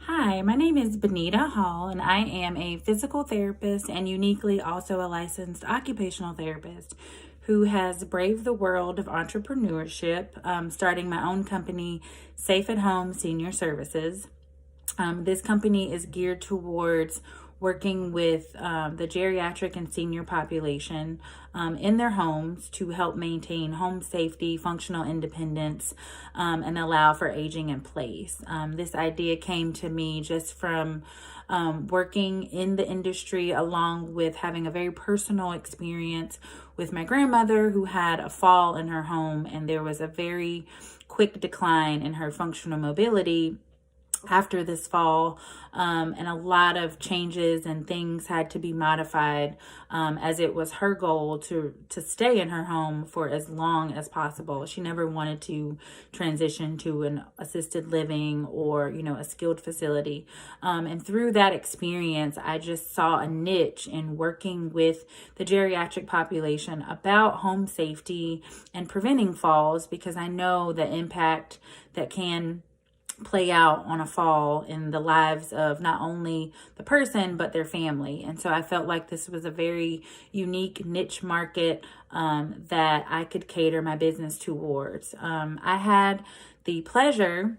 Hi, my name is Benita Hall, and I am a physical therapist and uniquely also a licensed occupational therapist who has braved the world of entrepreneurship, starting my own company, Safe at Home Senior Services. This company is geared towards working with the geriatric and senior population in their homes to help maintain home safety, functional independence, and allow for aging in place. This idea came to me just from working in the industry, along with having a very personal experience with my grandmother who had a fall in her home, and there was a very quick decline in her functional mobility after this fall, and a lot of changes and things had to be modified, as it was her goal to stay in her home for as long as possible. She never wanted to transition to an assisted living or a skilled facility, and through that experience I just saw a niche in working with the geriatric population about home safety and preventing falls, because I know the impact that can play out on a fall in the lives of not only the person but their family. And so I felt like this was a very unique niche market that I could cater my business towards. I had the pleasure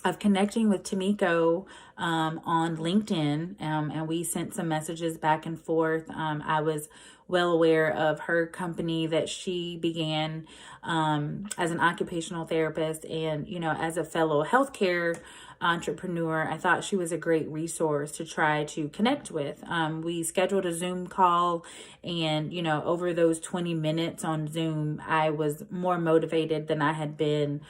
of connecting with Tamiko on LinkedIn, and we sent some messages back and forth. I was well aware of her company that she began as an occupational therapist, and as a fellow healthcare entrepreneur, I thought she was a great resource to try to connect with. We scheduled a Zoom call, and over those 20 minutes on Zoom, I was more motivated than I had been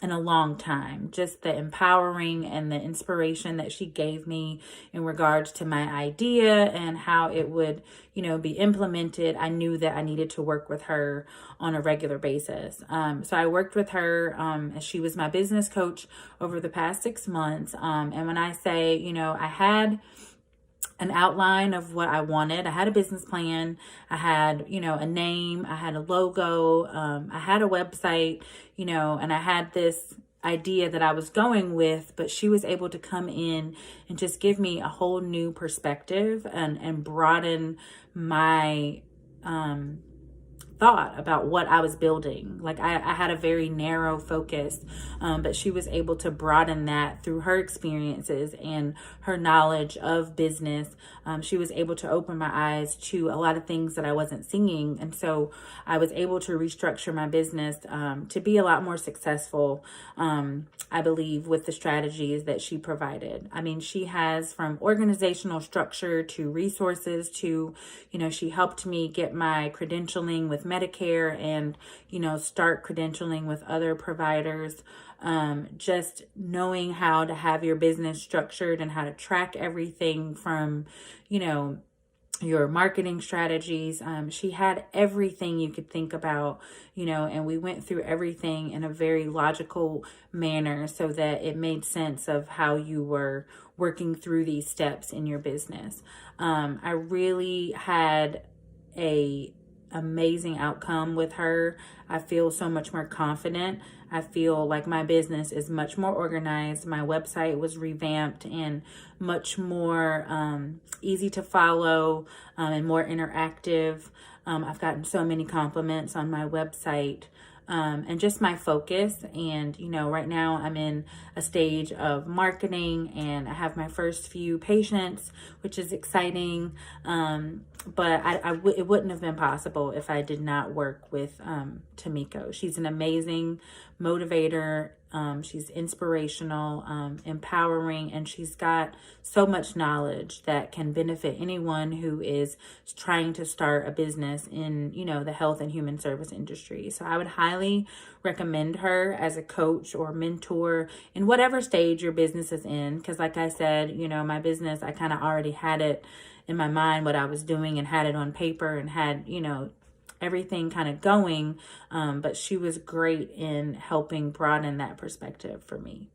in a long time. Just the empowering and the inspiration that she gave me in regards to my idea and how it would be implemented, I knew that I needed to work with her on a regular basis. So I worked with her as she was my business coach over the past 6 months. And when I say, I had an outline of what I wanted. I had a business plan. I had, a name. I had a logo. I had a website, and I had this idea that I was going with, but she was able to come in and just give me a whole new perspective and broaden my thought about what I was building. Like I had a very narrow focus, but she was able to broaden that through her experiences and her knowledge of business. She was able to open my eyes to a lot of things that I wasn't seeing. And so I was able to restructure my business to be a lot more successful, I believe, with the strategies that she provided. I mean, she has from organizational structure to resources to, she helped me get my credentialing with Medicare and, start credentialing with other providers. Just knowing how to have your business structured and how to track everything from, your marketing strategies. She had everything you could think about, and we went through everything in a very logical manner so that it made sense of how you were working through these steps in your business. I really had a amazing outcome with her. I feel so much more confident. I feel like my business is much more organized. My website was revamped and much more easy to follow and more interactive. I've gotten so many compliments on my website. And just my focus. And, right now I'm in a stage of marketing and I have my first few patients, which is exciting. But it wouldn't have been possible if I did not work with Tamiko. She's an amazing motivator. She's inspirational, empowering, and she's got so much knowledge that can benefit anyone who is trying to start a business in, the health and human service industry. So I would highly recommend her as a coach or mentor in whatever stage your business is in. Because like I said, my business, I kind of already had it in my mind what I was doing and had it on paper and had, everything kind of going, but she was great in helping broaden that perspective for me.